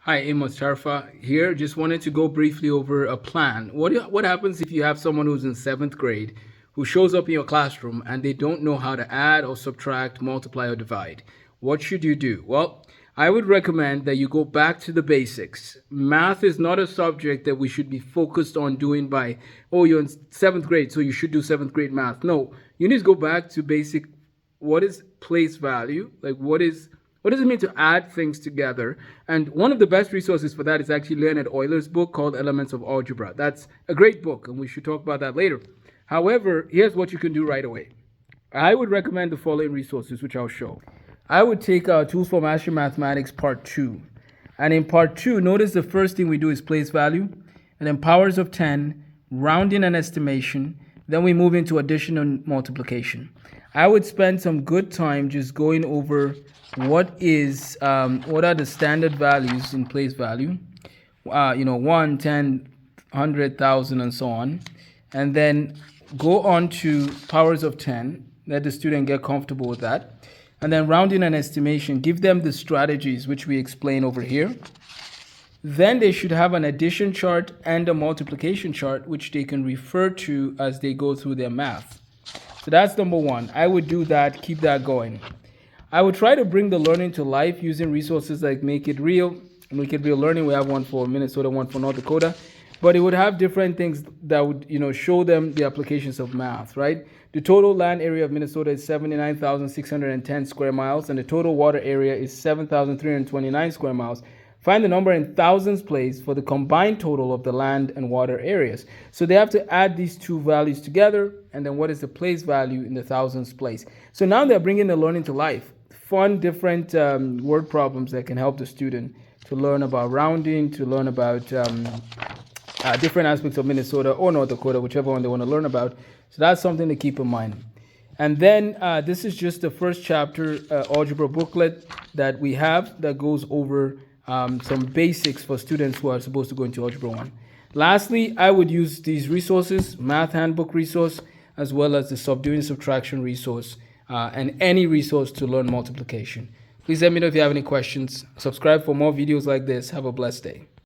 Hi, Amos, Tarfa here. Just wanted to go briefly over a plan. What happens if you have someone who's in seventh grade who shows up in your classroom and they don't know how to add or subtract, multiply or divide? What should you do? Well, I would recommend that you go back to the basics. Math is not a subject that we should be focused on doing by, oh, you're in seventh grade, so you should do seventh grade math. No, you need to go back to basic. What is place value? Like what does it mean to add things together? And one of the best resources for that is actually Leonard Euler's book called Elements of Algebra. That's a great book, and we should talk about that later. However, here's what you can do right away. I would recommend the following resources, which I'll show. I would take Tools for Mastering Mathematics Part 2. And in Part 2, notice the first thing we do is place value, and then powers of 10, rounding and estimation. Then we move into addition and multiplication. I would spend some good time just going over what are the standard values in place value, 1, 10, 100,000, and so on, and then go on to powers of 10. Let the student get comfortable with that, and then rounding and estimation. Give them the strategies which we explain over here. Then they should have an addition chart and a multiplication chart which they can refer to as they go through their math. So that's number one. I would do that, keep that going. I would try to bring the learning to life using resources like Make It Real. Make It Real Learning, we have one for Minnesota, one for North Dakota. But it would have different things that would, show them the applications of math, right? The total land area of Minnesota is 79,610 square miles, and the total water area is 7,329 square miles. Find the number in thousands place for the combined total of the land and water areas. So they have to add these two values together, and then what is the place value in the thousands place. So now they're bringing the learning to life. Fun, different word problems that can help the student to learn about rounding, to learn about different aspects of Minnesota or North Dakota, whichever one they want to learn about. So that's something to keep in mind. And then this is just the first chapter algebra booklet that we have that goes over some basics for students who are supposed to go into Algebra 1. Lastly, I would use these resources, Math Handbook resource, as well as the Subdoing Subtraction resource, and any resource to learn multiplication. Please let me know if you have any questions. Subscribe for more videos like this. Have a blessed day.